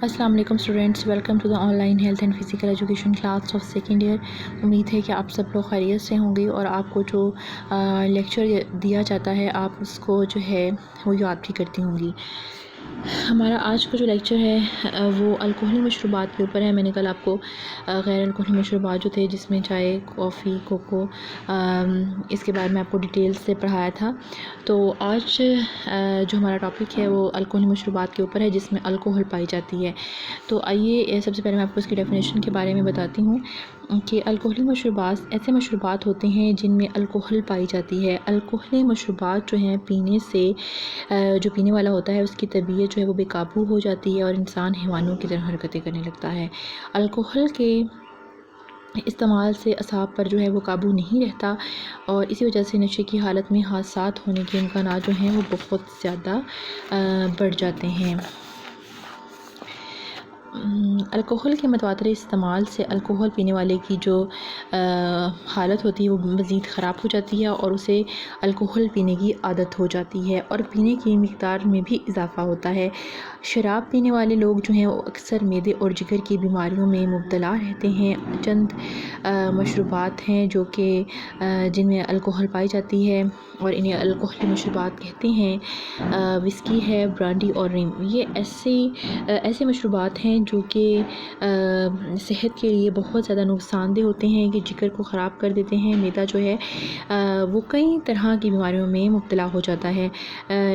السلام علیکم students, welcome to the online health and physical education class of second year. امید ہے کہ آپ سب لوگ خیریت سے ہوں گے اور آپ کو جو لیکچر دیا جاتا ہے آپ اس کو جو ہے وہ یاد بھی کرتی ہوں گی۔ ہمارا آج کا جو لیکچر ہے وہ الکحلی مشروبات کے اوپر ہے۔ میں نے کل آپ کو غیر الکحلی مشروبات جو تھے جس میں چائے، کافی، کوکو، اس کے بارے میں آپ کو ڈیٹیل سے پڑھایا تھا۔ تو آج جو ہمارا ٹاپک ہے وہ الکحلی مشروبات کے اوپر ہے جس میں الکحل پائی جاتی ہے۔ تو آئیے سب سے پہلے میں آپ کو اس کی ڈیفینیشن کے بارے میں بتاتی ہوں کہ الکحلی مشروبات ایسے مشروبات ہوتے ہیں جن میں الکحل پائی جاتی ہے۔ الکحلی مشروبات جو ہیں پینے سے جو پینے والا ہوتا ہے اس کی طبیعت جو ہے وہ بے قابو ہو جاتی ہے اور انسان حیوانوں کی طرح حرکتیں کرنے لگتا ہے۔ الکحل کے استعمال سے اعصاب پر جو ہے وہ قابو نہیں رہتا اور اسی وجہ سے نشے کی حالت میں حادثات ہونے کے امکانات جو ہیں وہ بہت زیادہ بڑھ جاتے ہیں۔ الکحل کے متواتر استعمال سے الکحل پینے والے کی جو حالت ہوتی ہے وہ مزید خراب ہو جاتی ہے اور اسے الکحل پینے کی عادت ہو جاتی ہے اور پینے کی مقدار میں بھی اضافہ ہوتا ہے۔ شراب پینے والے لوگ جو ہیں وہ اکثر معدے اور جگر کی بیماریوں میں مبتلا رہتے ہیں۔ چند مشروبات ہیں جو کہ جن میں الکحل پائی جاتی ہے اور انہیں الکحلی مشروبات کہتے ہیں۔ وسکی ہے، برانڈی اور رم، یہ ایسے مشروبات ہیں جو کہ صحت کے لیے بہت زیادہ نقصان دہ ہوتے ہیں کہ جگر کو خراب کر دیتے ہیں۔ معدہ جو ہے وہ کئی طرح کی بیماریوں میں مبتلا ہو جاتا ہے،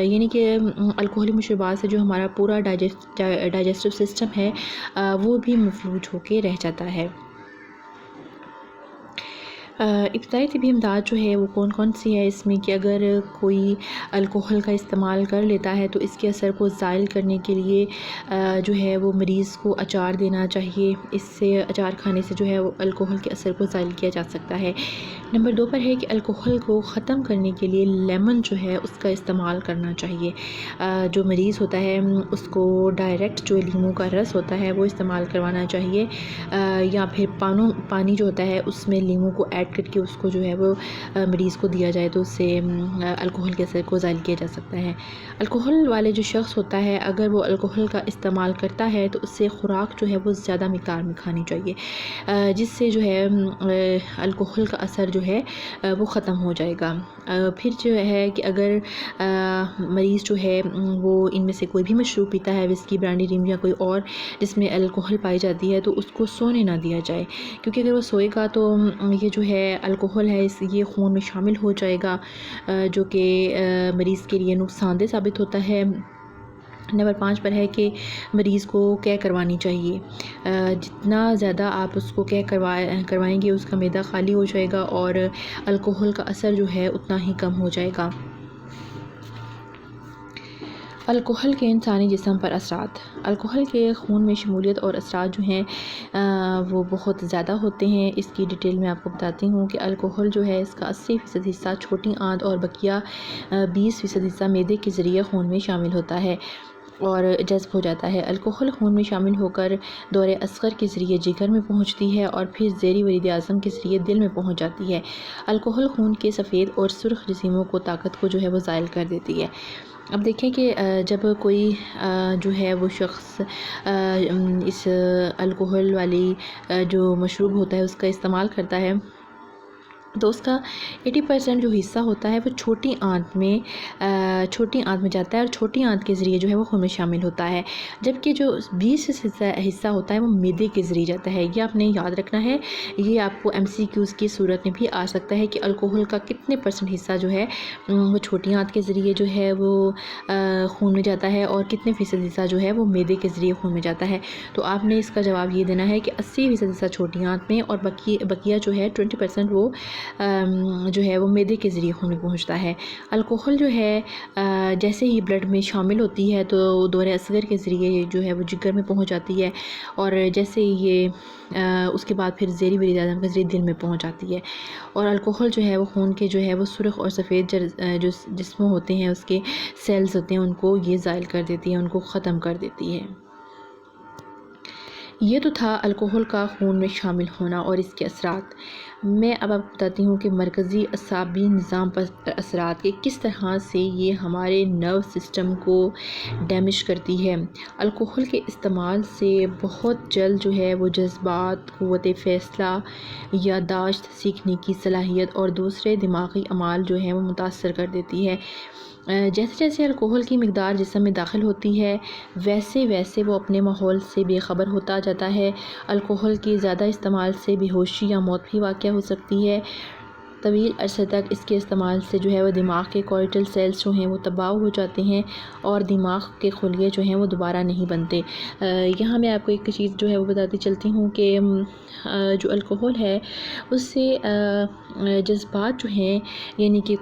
یعنی کہ الکحلی مشروبات سے جو ہمارا پورا ڈائجسٹو سسٹم ہے وہ بھی مفلوج ہو کے رہ جاتا ہے۔ ابتدائی طبی امداد جو ہے وہ کون سی ہے اس میں کہ اگر کوئی الکحل کا استعمال کر لیتا ہے تو اس کے اثر کو زائل کرنے کے لیے جو ہے وہ مریض کو اچار دینا چاہیے۔ اس سے اچار کھانے سے جو ہے وہ الکحل کے اثر کو زائل کیا جا سکتا ہے۔ نمبر 2 پر ہے کہ الکحل کو ختم کرنے کے لیے لیمن جو ہے اس کا استعمال کرنا چاہیے۔ جو مریض ہوتا ہے اس کو ڈائریکٹ جو لیموں کا رس ہوتا ہے وہ استعمال کروانا چاہیے یا پھر پانی جو ہوتا ہے اس میں لیموں کو ایڈ کر کے اس کو جو ہے وہ مریض کو دیا جائے تو اس سے الکحل کے اثر کو زائل کیا جا سکتا ہے۔ الکحل والے جو شخص ہوتا ہے اگر وہ الکحل کا استعمال کرتا ہے تو اس سے خوراک جو ہے وہ زیادہ مقدار میں کھانی چاہیے جس سے جو ہے الکحل کا اثر جو ہے وہ ختم ہو جائے گا۔ پھر جو ہے کہ اگر مریض جو ہے وہ ان میں سے کوئی بھی مشروب پیتا ہے، وسکی، برانڈی، رم یا کوئی اور جس میں الکحل پائی جاتی ہے، تو اس کو سونے نہ دیا جائے، کیونکہ اگر وہ سوئے گا تو یہ جو ہے الکحل ہے یہ خون میں شامل ہو جائے گا جو کہ مریض کے لیے نقصان دہ ثابت ہوتا ہے۔ نمبر 5 پر ہے کہ مریض کو کیے کروانی چاہیے۔ جتنا زیادہ آپ اس کو کیے کروائیں گے اس کا معدہ خالی ہو جائے گا اور الکحل کا اثر جو ہے اتنا ہی کم ہو جائے گا۔ الکحل کے انسانی جسم پر اثرات۔ الکحل کے خون میں شمولیت اور اثرات جو ہیں وہ بہت زیادہ ہوتے ہیں۔ اس کی ڈیٹیل میں آپ کو بتاتی ہوں کہ الکحل جو ہے اس کا 80% حصہ چھوٹی آنت اور بقیہ 20% حصہ معدے کے ذریعے خون میں شامل ہوتا ہے اور جذب ہو جاتا ہے۔ الکحل خون میں شامل ہو کر دور اصغر کے ذریعے جگر میں پہنچتی ہے اور پھر زیرِ ورید اعظم کے ذریعے دل میں پہنچ جاتی ہے۔ الکحل خون کے سفید اور سرخ جسیموں کو طاقت کو جو ہے وہ زائل کر دیتی ہے۔ اب دیکھیں کہ جب کوئی جو ہے وہ شخص اس الکحل والی جو مشروب ہوتا ہے اس کا استعمال کرتا ہے تو اس کا 80% جو حصہ ہوتا ہے وہ چھوٹی آنت میں جاتا ہے اور چھوٹی آنت کے ذریعے جو ہے وہ خون میں شامل ہوتا ہے، جبکہ جو 20% حصہ ہوتا ہے وہ معدے کے ذریعے جاتا ہے۔ یہ آپ نے یاد رکھنا ہے، یہ آپ کو MCQs کی صورت میں بھی آ سکتا ہے کہ الکحل کا کتنے % حصہ جو ہے وہ چھوٹی آنت کے ذریعے جو ہے وہ خون میں جاتا ہے اور کتنے فیصد حصہ جو ہے وہ معدے کے ذریعے خون میں جاتا ہے۔ تو آپ نے اس کا جواب یہ دینا ہے کہ 80% حصہ چھوٹی آنت میں اور بقیہ جو ہے 20% وہ جو ہے وہ معدے کے ذریعے خون میں پہنچتا ہے۔ الکحل جو ہے جیسے ہی بلڈ میں شامل ہوتی ہے تو دور اصغر کے ذریعے جو ہے وہ جگر میں پہنچ جاتی ہے اور جیسے ہی یہ اس کے بعد پھر زیرِ ورید اعظم کے ذریعے دل میں پہنچ جاتی ہے اور الکحل جو ہے وہ خون کے جو ہے وہ سرخ اور سفید جو جسم ہوتے ہیں اس کے سیلز ہوتے ہیں ان کو یہ زائل کر دیتی ہے، ان کو ختم کر دیتی ہے۔ یہ تو تھا الکوہل کا خون میں شامل ہونا اور اس کے اثرات۔ میں اب آپ کو بتاتی ہوں کہ مرکزی اعصابی نظام پر اثرات، کہ کس طرح سے یہ ہمارے نرو سسٹم کو ڈیمیج کرتی ہے۔ الکوہل کے استعمال سے بہت جلد جو ہے وہ جذبات، قوت فیصلہ، یادداشت، سیکھنے کی صلاحیت اور دوسرے دماغی اعمال جو ہیں وہ متاثر کر دیتی ہے۔ جیسے جیسے الکوہل کی مقدار جسم میں داخل ہوتی ہے ویسے ویسے وہ اپنے ماحول سے بے خبر ہوتا جاتا ہے۔ الکوہل کے زیادہ استعمال سے بے ہوشی یا موت بھی واقع ہو سکتی ہے۔ طویل عرصے تک اس کے استعمال سے جو ہے وہ دماغ کے کورٹیکل سیلز جو ہیں وہ تباہ ہو جاتے ہیں اور دماغ کے خلیے جو ہیں وہ دوبارہ نہیں بنتے۔ یہاں میں آپ کو ایک چیز جو ہے وہ بتاتی چلتی ہوں کہ جو الکوہل ہے اس سے جذبات جو ہیں، یعنی کہ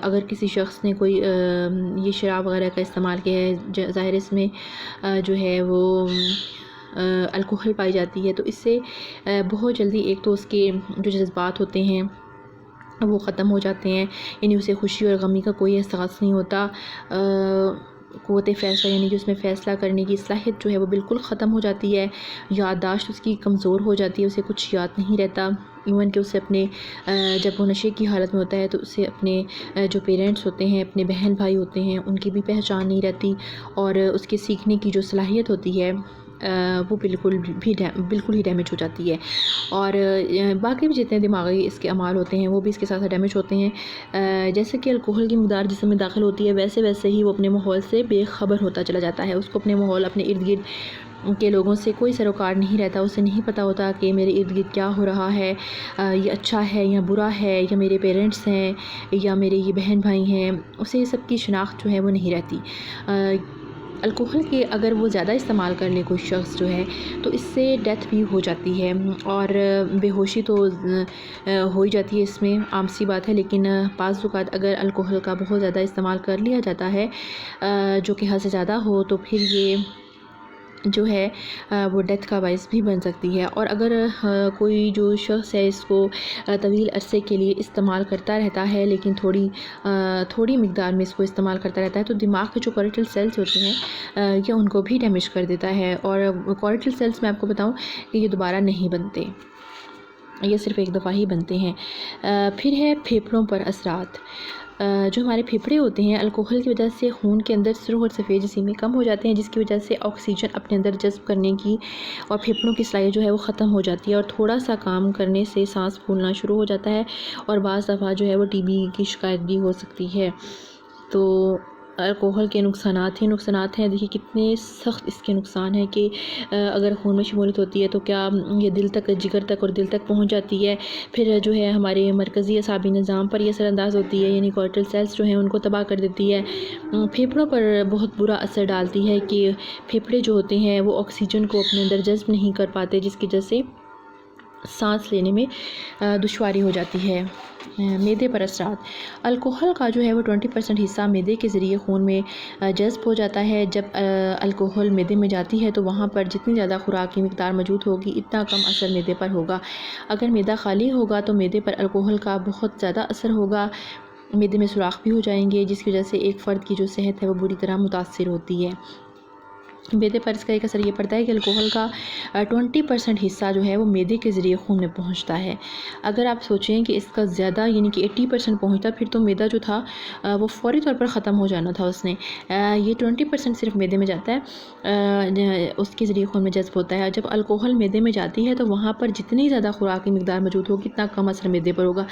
اگر کسی شخص نے کوئی یہ شراب وغیرہ کا استعمال کیا ہے، ظاہر اس میں جو ہے وہ الکوہل پائی جاتی ہے، تو اس سے بہت جلدی ایک تو اس کے جو جذبات ہوتے ہیں وہ ختم ہو جاتے ہیں، یعنی اسے خوشی اور غمی کا کوئی احساس نہیں ہوتا۔ قوت فیصلہ یعنی کہ اس میں فیصلہ کرنے کی صلاحیت جو ہے وہ بالکل ختم ہو جاتی ہے۔ یادداشت اس کی کمزور ہو جاتی ہے، اسے کچھ یاد نہیں رہتا، ایون کہ اسے اپنے جب وہ نشے کی حالت میں ہوتا ہے تو اسے اپنے جو پیرنٹس ہوتے ہیں، اپنے بہن بھائی ہوتے ہیں، ان کی بھی پہچان نہیں رہتی، اور اس کے سیکھنے کی جو صلاحیت ہوتی ہے وہ بالکل ہی ڈیمیج ہو جاتی ہے، اور باقی بھی جتنے دماغی اس کے اعمال ہوتے ہیں وہ بھی اس کے ساتھ ڈیمیج ہوتے ہیں۔ جیسے کہ الکوہل کی مقدار جسم میں داخل ہوتی ہے ویسے ویسے ہی وہ اپنے ماحول سے بے خبر ہوتا چلا جاتا ہے۔ اس کو اپنے ماحول، اپنے ارد گرد کے لوگوں سے کوئی سروکار نہیں رہتا، اسے نہیں پتہ ہوتا کہ میرے ارد گرد کیا ہو رہا ہے، یہ اچھا ہے یا برا ہے، یا میرے پیرنٹس ہیں یا میرے یہ بہن بھائی ہیں، اسے یہ سب کی شناخت جو ہے وہ نہیں رہتی۔ الکوہل کے اگر وہ زیادہ استعمال کر لے کوئی شخص جو ہے تو اس سے ڈیتھ بھی ہو جاتی ہے، اور بے ہوشی تو ہو ہی جاتی ہے، اس میں عام سی بات ہے، لیکن بعض اوقات اگر الکوہل کا بہت زیادہ استعمال کر لیا جاتا ہے جو کہ حد سے زیادہ ہو تو پھر یہ جو ہے وہ ڈیتھ کا باعث بھی بن سکتی ہے۔ اور اگر کوئی جو شخص ہے اس کو طویل عرصے کے لیے استعمال کرتا رہتا ہے لیکن تھوڑی مقدار میں اس کو استعمال کرتا رہتا ہے تو دماغ کے جو کورٹیکل سیلز ہوتے ہیں یہ ان کو بھی ڈیمیج کر دیتا ہے، اور کورٹیکل سیلز میں آپ کو بتاؤں کہ یہ دوبارہ نہیں بنتے، یہ صرف ایک دفعہ ہی بنتے ہیں۔ پھر ہے پھیپھڑوں پر اثرات۔ جو ہمارے پھیپھڑے ہوتے ہیں الکوہل کی وجہ سے خون کے اندر سرخ اور سفید جسم میں کم ہو جاتے ہیں، جس کی وجہ سے آکسیجن اپنے اندر جذب کرنے کی اور پھیپھڑوں کی صلاحیت جو ہے وہ ختم ہو جاتی ہے، اور تھوڑا سا کام کرنے سے سانس پھولنا شروع ہو جاتا ہے، اور بعض دفعہ جو ہے وہ ٹی بی کی شکایت بھی ہو سکتی ہے۔ تو الکوہل کے نقصانات ہیں، دیکھیے کتنے سخت اس کے نقصان ہیں کہ اگر خون میں شمولیت ہوتی ہے تو کیا یہ دل تک، جگر تک اور دل تک پہنچ جاتی ہے، پھر جو ہے ہمارے مرکزی اعصابی نظام پر یہ اثر انداز ہوتی ہے، یعنی کورٹیکل سیلز جو ہیں ان کو تباہ کر دیتی ہے۔ پھیپھڑوں پر بہت برا اثر ڈالتی ہے کہ پھیپھڑے جو ہوتے ہیں وہ آکسیجن کو اپنے اندر جذب نہیں کر پاتے، جس کی وجہ سے سانس لینے میں دشواری ہو جاتی ہے۔ معدے پر اثرات۔ الکوہل کا جو ہے وہ 20% حصہ معدے کے ذریعے خون میں جذب ہو جاتا ہے۔ جب الکوہل معدے میں جاتی ہے تو وہاں پر جتنی زیادہ خوراک کی مقدار موجود ہوگی اتنا کم اثر معدے پر ہوگا۔ اگر معدہ خالی ہوگا تو معدے پر الکوہل کا بہت زیادہ اثر ہوگا، معدے میں سوراخ بھی ہو جائیں گے، جس کی وجہ سے ایک فرد کی جو صحت ہے وہ بری طرح متاثر ہوتی ہے۔ معدے پر اس کا ایک اثر یہ پڑتا ہے کہ الکوہل کا 20% حصہ جو ہے وہ معدے کے ذریعے خون میں پہنچتا ہے۔ اگر آپ سوچیں کہ اس کا زیادہ یعنی کہ 80% پہنچتا پھر تو معدہ جو تھا وہ فوری طور پر ختم ہو جانا تھا اس نے۔ یہ 20% صرف معدے میں جاتا ہے، اس کے ذریعے خون میں جذب ہوتا ہے۔ جب الکوہل معدے میں جاتی ہے تو وہاں پر جتنی زیادہ خوراک کی مقدار موجود ہوگی اتنا کم اثر معدے پر ہوگا۔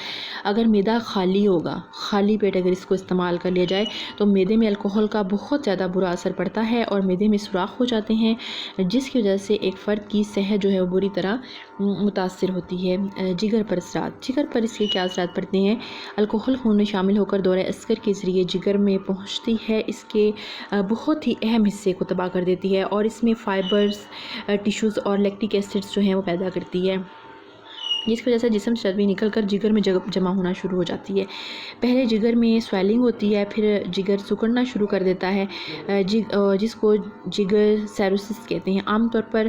اگر معدہ خالی ہوگا، خالی پیٹ اگر اس کو استعمال کر لیا جائے تو معدے میں الکوہل کا بہت زیادہ برا اثر پڑتا ہے اور معدے میں سوراخ ہو جاتے ہیں، جس کی وجہ سے ایک فرد کی صحت جو ہے وہ بری طرح متاثر ہوتی ہے۔ جگر پر اثرات۔ جگر پر اس کے کیا اثرات پڑتے ہیں؟ الکوہل خون میں شامل ہو کر دورہ اصغر کے ذریعے جگر میں پہنچتی ہے، اس کے بہت ہی اہم حصے کو تباہ کر دیتی ہے اور اس میں فائبرز، ٹیشوز اور لیکٹک ایسڈز جو ہیں وہ پیدا کرتی ہے، جس کی وجہ سے جسم سے چربی نکل کر جگر میں جمع ہونا شروع ہو جاتی ہے۔ پہلے جگر میں سویلنگ ہوتی ہے، پھر جگر سکڑنا شروع کر دیتا ہے، جس کو جگر سیروسس کہتے ہیں۔ عام طور پر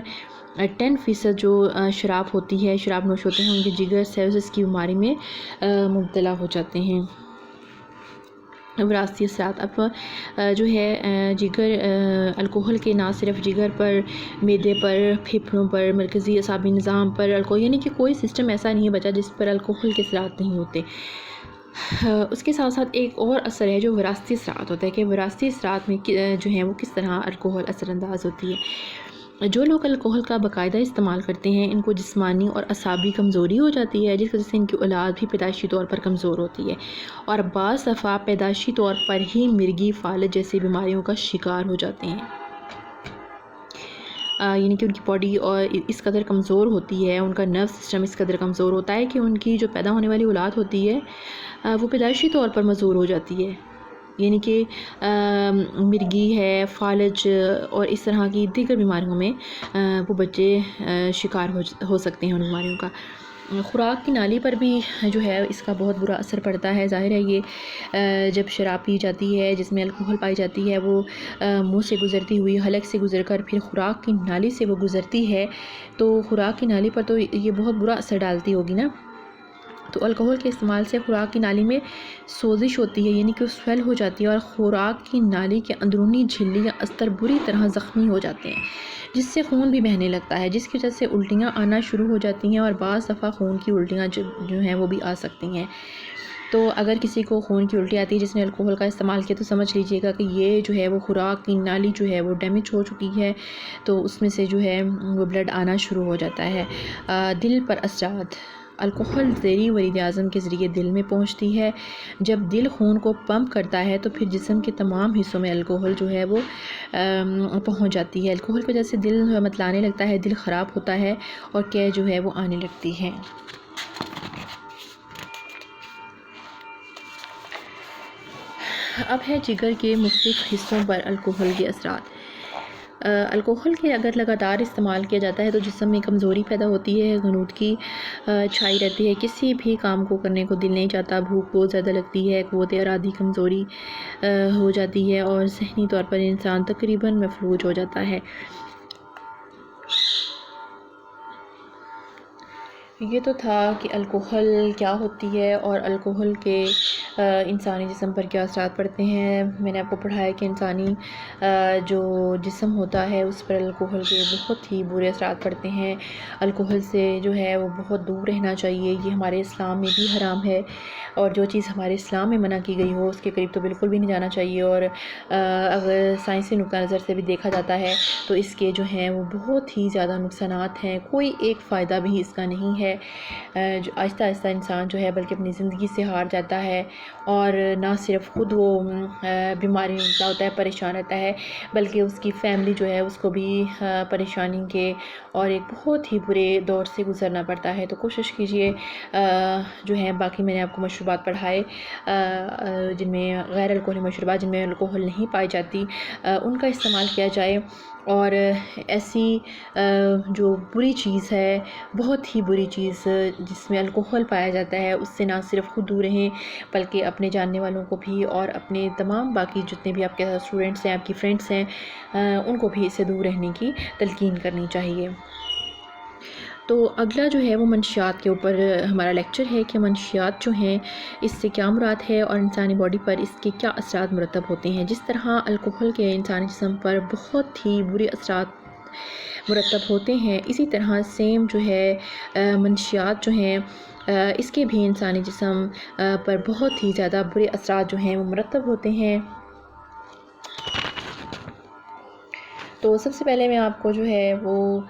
10% جو شراب ہوتی ہے، شراب نوش ہوتے ہیں، ان کے جگر سیروسس کی بیماری میں مبتلا ہو جاتے ہیں۔ وراثتی اثرات. اب جو ہے جگر الکوہل کے نہ صرف جگر پر، معدے پر، پھیپھڑوں پر، مرکزی اعصابی نظام پر یعنی کہ کوئی سسٹم ایسا نہیں بچا جس پر الکوہل کے اثرات نہیں ہوتے. اس کے ساتھ ساتھ ایک اور اثر ہے جو وراثتی اثرات ہوتا ہے کہ وراثتی اثرات میں جو ہیں وہ کس طرح الکوہل اثر انداز ہوتی ہے. جو لوگ الکوہل کا باقاعدہ استعمال کرتے ہیں ان کو جسمانی اور اعصابی کمزوری ہو جاتی ہے، جس وجہ سے ان کی اولاد بھی پیدائشی طور پر کمزور ہوتی ہے اور بعض دفعہ پیدائشی طور پر ہی مرگی فالج جیسی بیماریوں کا شکار ہو جاتے ہیں. یعنی کہ ان کی باڈی اور اس قدر کمزور ہوتی ہے، ان کا نرو سسٹم اس قدر کمزور ہوتا ہے کہ ان کی جو پیدا ہونے والی اولاد ہوتی ہے وہ پیدائشی طور پر معذور ہو جاتی ہے. یعنی کہ مرگی ہے، فالج اور اس طرح کی دیگر بیماریوں میں وہ بچے شکار ہو سکتے ہیں ان بیماریوں کا. خوراک کی نالی پر بھی جو ہے اس کا بہت برا اثر پڑتا ہے. ظاہر ہے یہ جب شراب پی جاتی ہے جس میں الکوہل پائی جاتی ہے وہ منہ سے گزرتی ہوئی حلق سے گزر کر پھر خوراک کی نالی سے وہ گزرتی ہے، تو خوراک کی نالی پر تو یہ بہت برا اثر ڈالتی ہوگی نا. تو الکوہل کے استعمال سے خوراک کی نالی میں سوزش ہوتی ہے، یعنی کہ وہ سویل ہو جاتی ہے اور خوراک کی نالی کے اندرونی جھلی یا استر بری طرح زخمی ہو جاتے ہیں، جس سے خون بھی بہنے لگتا ہے، جس کی وجہ سے الٹیاں آنا شروع ہو جاتی ہیں اور بعض دفعہ خون کی الٹیاں جو ہیں وہ بھی آ سکتی ہیں. تو اگر کسی کو خون کی الٹی آتی ہے جس نے الکوہل کا استعمال کیا تو سمجھ لیجئے گا کہ یہ جو ہے وہ خوراک کی نالی جو ہے وہ ڈیمیج ہو چکی ہے، تو اس میں سے جو ہے وہ بلڈ آنا شروع ہو جاتا ہے. دل پر اثرات. الکوہل زہری ورید اعظم کے ذریعے دل میں پہنچتی ہے. جب دل خون کو پمپ کرتا ہے تو پھر جسم کے تمام حصوں میں الکوہل جو ہے وہ پہنچ جاتی ہے. الکوہل کی وجہ سے دل متلانے لگتا ہے، دل خراب ہوتا ہے اور قے جو ہے وہ آنے لگتی ہے. اب ہے جگر کے مختلف حصوں پر الکوہل کے اثرات. الکوہل کے اگر لگاتار استعمال کیا جاتا ہے تو جسم میں کمزوری پیدا ہوتی ہے، غنودگی چھائی رہتی ہے، کسی بھی کام کو کرنے کو دل نہیں چاہتا، بھوک بہت زیادہ لگتی ہے، قوت ارادی کمزوری ہو جاتی ہے اور ذہنی طور پر انسان تقریباً مفلوج ہو جاتا ہے. یہ تو تھا کہ الکوہل کیا ہوتی ہے اور الکوہل کے انسانی جسم پر کیا اثرات پڑتے ہیں. میں نے آپ کو پڑھایا کہ انسانی جو جسم ہوتا ہے اس پر الکوہل کے بہت ہی برے اثرات پڑتے ہیں. الکوہل سے جو ہے وہ بہت دور رہنا چاہیے، یہ ہمارے اسلام میں بھی حرام ہے اور جو چیز ہمارے اسلام میں منع کی گئی ہو اس کے قریب تو بالکل بھی نہیں جانا چاہیے. اور اگر سائنسی نقطہ نظر سے بھی دیکھا جاتا ہے تو اس کے جو ہیں وہ بہت ہی زیادہ نقصانات ہیں، کوئی ایک فائدہ بھی اس کا نہیں ہے. جو آہستہ آہستہ انسان جو ہے بلکہ اپنی زندگی سے ہار جاتا ہے اور نہ صرف خود وہ بیماری میں مبتلا ہوتا ہے، پریشان رہتا ہے، بلکہ اس کی فیملی جو ہے اس کو بھی پریشانی کے اور ایک بہت ہی برے دور سے گزرنا پڑتا ہے. تو کوشش کیجئے جو ہے باقی میں نے آپ کو مشروبات پڑھائے جن میں غیر الکوہلی مشروبات جن میں الکوہل نہیں پائی جاتی ان کا استعمال کیا جائے. اور ایسی جو بری چیز ہے، بہت ہی بری چیز جس میں الکوہل پایا جاتا ہے اس سے نہ صرف خود دور رہیں بلکہ اپنے جاننے والوں کو بھی اور اپنے تمام باقی جتنے بھی آپ کے اسٹوڈنٹس ہیں، آپ کی فرینڈس ہیں، ان کو بھی اس سے دور رہنے کی تلقین کرنی چاہیے. تو اگلا جو ہے وہ منشیات کے اوپر ہمارا لیکچر ہے کہ منشیات جو ہیں اس سے کیا مراد ہے اور انسانی باڈی پر اس کے کیا اثرات مرتب ہوتے ہیں. جس طرح الکوہل کے انسانی جسم پر بہت ہی برے اثرات مرتب ہوتے ہیں، اسی طرح سیم جو ہے منشیات جو ہیں اس کے بھی انسانی جسم پر بہت ہی زیادہ برے اثرات جو ہیں وہ مرتب ہوتے ہیں. تو سب سے پہلے میں آپ کو جو ہے وہ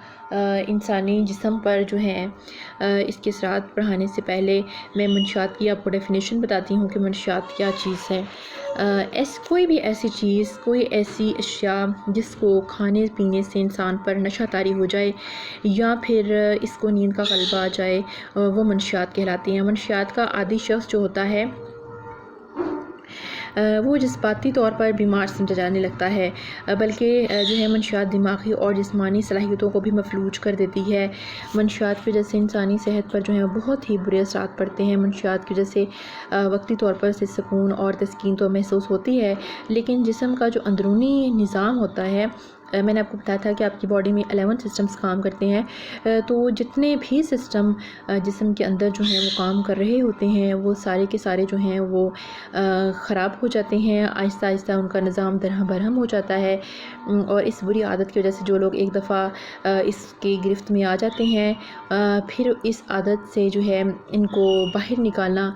انسانی جسم پر جو ہے اس کے اثرات پڑھانے سے پہلے میں منشیات کی آپ کو ڈیفینیشن بتاتی ہوں کہ منشیات کیا چیز ہے. کوئی بھی ایسی چیز، کوئی ایسی اشیاء جس کو کھانے پینے سے انسان پر نشہ طاری ہو جائے یا پھر اس کو نیند کا غلبہ آ جائے وہ منشیات کہلاتی ہیں. منشیات کا عادی شخص جو ہوتا ہے وہ جذباتی طور پر بیمار سمجھا جانے لگتا ہے، بلکہ جو ہے منشیات دماغی اور جسمانی صلاحیتوں کو بھی مفلوج کر دیتی ہے. منشیات کی وجہ سے انسانی صحت پر جو ہے بہت ہی برے اثرات پڑتے ہیں. منشیات کی وجہ سے وقتی طور پر سے سکون اور تسکین تو محسوس ہوتی ہے، لیکن جسم کا جو اندرونی نظام ہوتا ہے میں نے آپ کو بتایا تھا کہ آپ کی باڈی میں 11 سسٹمز کام کرتے ہیں، تو جتنے بھی سسٹم جسم کے اندر جو ہیں وہ کام کر رہے ہوتے ہیں وہ سارے کے سارے جو ہیں وہ خراب ہو جاتے ہیں، آہستہ آہستہ ان کا نظام درہم برہم ہو جاتا ہے، اور اس بری عادت کی وجہ سے جو لوگ ایک دفعہ اس کی گرفت میں آ جاتے ہیں، پھر اس عادت سے جو ہے ان کو باہر نکالنا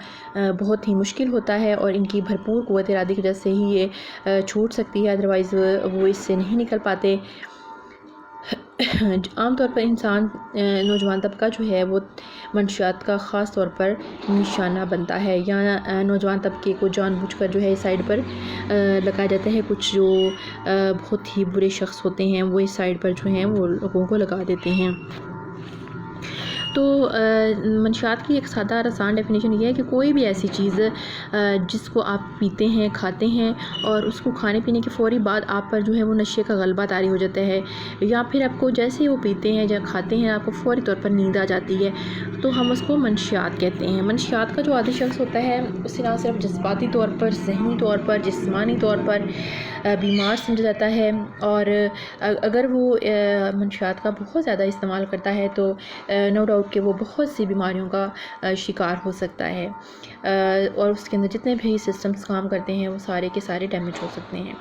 بہت ہی مشکل ہوتا ہے، اور ان کی بھرپور قوت ارادی کی وجہ سے ہی یہ چھوٹ سکتی ہے، ادروائز وہ اس سے نہیں نکل پاتے۔ عام طور پر نوجوان طبقہ جو ہے وہ منشیات کا خاص طور پر نشانہ بنتا ہے، یا نوجوان طبقے کو جان بوجھ کر جو ہے اس سائڈ پر لگایا جاتا ہے۔ کچھ جو بہت ہی برے شخص ہوتے ہیں وہ اس سائڈ پر جو ہیں وہ لوگوں کو لگا دیتے ہیں۔ تو منشیات کی ایک سادہ اور آسان ڈیفینیشن یہ ہے کہ کوئی بھی ایسی چیز جس کو آپ پیتے ہیں، کھاتے ہیں، اور اس کو کھانے پینے کے فوری بعد آپ پر جو ہے وہ نشے کا غلبہ طاری ہو جاتا ہے، یا پھر آپ کو جیسے ہی وہ پیتے ہیں یا کھاتے ہیں آپ کو فوری طور پر نیند آ جاتی ہے، تو ہم اس کو منشیات کہتے ہیں۔ منشیات کا جو عادی شخص ہوتا ہے اسے نہ صرف جذباتی طور پر، ذہنی طور پر، جسمانی طور پر بیمار سمجھا جاتا ہے، اور اگر وہ منشیات کا بہت زیادہ استعمال کرتا ہے تو نو ڈاؤٹ کہ وہ بہت سی بیماریوں کا شکار ہو سکتا ہے، اور اس کے اندر جتنے بھی سسٹمز کام کرتے ہیں وہ سارے کے سارے ڈیمیج ہو سکتے ہیں۔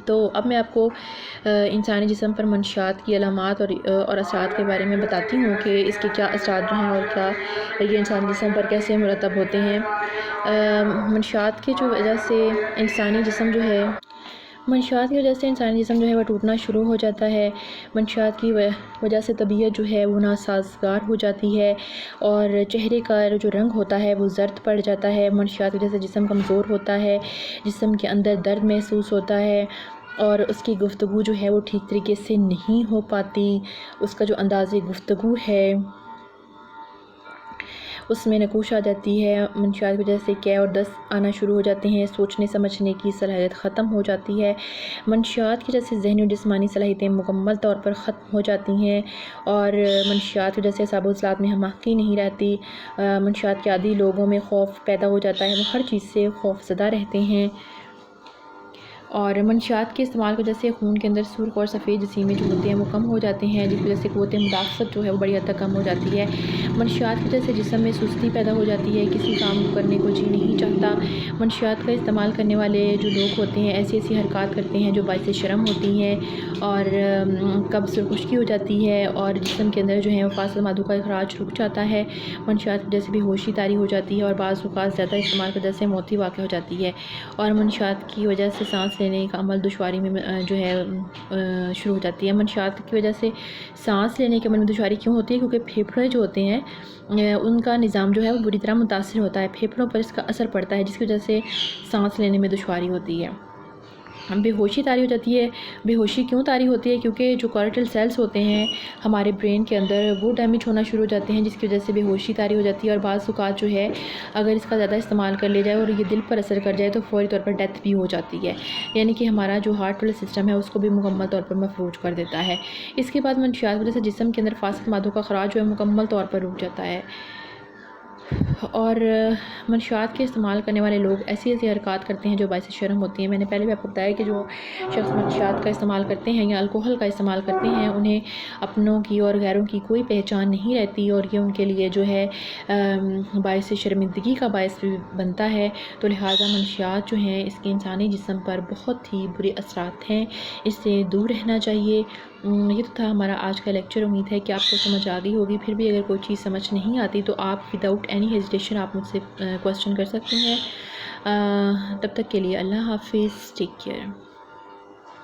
تو اب میں آپ کو انسانی جسم پر منشیات کی علامات اور اثرات کے بارے میں بتاتی ہوں کہ اس کے کیا اثرات جو ہیں اور کیا یہ انسانی جسم پر کیسے مرتب ہوتے ہیں۔ منشیات کی وجہ سے انسانی جسم جو ہے وہ ٹوٹنا شروع ہو جاتا ہے۔ منشیات کی وجہ سے طبیعت جو ہے وہ ناسازگار ہو جاتی ہے، اور چہرے کا جو رنگ ہوتا ہے وہ زرد پڑ جاتا ہے۔ منشیات کی وجہ سے جسم کمزور ہوتا ہے، جسم کے اندر درد محسوس ہوتا ہے، اور اس کی گفتگو جو ہے وہ ٹھیک طریقے سے نہیں ہو پاتی، اس کا جو انداز گفتگو ہے اس میں نقوش آ جاتی ہے۔ منشیات کی وجہ سے قے اور دست آنا شروع ہو جاتے ہیں، سوچنے سمجھنے کی صلاحیت ختم ہو جاتی ہے۔ منشیات کی وجہ سے ذہنی اور جسمانی صلاحیتیں مکمل طور پر ختم ہو جاتی ہیں، اور منشیات کی وجہ سے اعصاب و عضلات میں ہم آہنگی نہیں رہتی۔ منشیات کے عادی لوگوں میں خوف پیدا ہو جاتا ہے، وہ ہر چیز سے خوف زدہ رہتے ہیں، اور منشیات کے استعمال کی وجہ سے خون کے اندر سرخ اور سفید جسیمیں جو ہوتے ہیں وہ کم ہو جاتے ہیں، جس کی وجہ سے قوت مدافعت جو ہے وہ بڑی حد تک کم ہو جاتی ہے۔ منشیات کی وجہ سے جسم میں سستی پیدا ہو جاتی ہے، کسی کام کو کرنے کو جی نہیں چاہتا۔ منشیات کا استعمال کرنے والے جو لوگ ہوتے ہیں ایسی حرکات کرتے ہیں جو باعث شرم ہوتی ہیں، اور قبض اور خشکی ہو جاتی ہے، اور جسم کے اندر جو ہے وہ فاسد مادوں کا اخراج رک جاتا ہے۔ منشیات کی وجہ سے بے ہوشی طاری ہو جاتی ہے، اور بعض اوقات زیادہ استعمال کی وجہ سے موت بھی واقع ہو جاتی ہے، اور منشیات کی وجہ سے سانس لینے کا عمل دشواری میں جو ہے شروع ہو جاتی ہے۔ منشیات کی وجہ سے سانس لینے کے عمل میں دشواری کیوں ہوتی ہے؟ کیونکہ پھیپھڑے جو ہوتے ہیں ان کا نظام جو ہے وہ بری طرح متاثر ہوتا ہے، پھیپھڑوں پر اس کا اثر پڑتا ہے، جس کی وجہ سے سانس لینے میں دشواری ہوتی ہے۔ بے ہوشی طاری ہو جاتی ہے۔ بے ہوشی کیوں طاری ہوتی ہے؟ کیونکہ جو کارٹل سیلز ہوتے ہیں ہمارے برین کے اندر وہ ڈیمیج ہونا شروع ہو جاتے ہیں، جس کی وجہ سے بے ہوشی طاری ہو جاتی ہے، اور بعض اوقات جو ہے اگر اس کا زیادہ استعمال کر لیا جائے اور یہ دل پر اثر کر جائے تو فوری طور پر ڈیتھ بھی ہو جاتی ہے، یعنی کہ ہمارا جو ہارٹ والا سسٹم ہے اس کو بھی مکمل طور پر مفلوج کر دیتا ہے۔ اس کے بعد منشیات کی وجہ سے جسم کے اندر فاسد مادوں کا اخراج جو ہے مکمل طور پر رک جاتا ہے، اور منشیات کے استعمال کرنے والے لوگ ایسی حرکات کرتے ہیں جو باعث شرم ہوتی ہیں۔ میں نے پہلے بھی آپ کو بتایا کہ جو شخص منشیات کا استعمال کرتے ہیں یا الکوہل کا استعمال کرتے ہیں انہیں اپنوں کی اور غیروں کی کوئی پہچان نہیں رہتی، اور یہ ان کے لیے جو ہے باعث شرمندگی کا باعث بھی بنتا ہے۔ تو لہٰذا منشیات جو ہیں اس کے انسانی جسم پر بہت ہی برے اثرات ہیں، اس سے دور رہنا چاہیے۔ یہ تو تھا ہمارا آج کا لیکچر، امید ہے کہ آپ کو سمجھ آ گئی ہوگی۔ پھر بھی اگر کوئی چیز سمجھ نہیں آتی تو آپ وداؤٹ اینی ہیزیٹیشن آپ مجھ سے کویسچن کر سکتے ہیں۔ تب تک کے لیے اللہ حافظ، ٹیک کیئر۔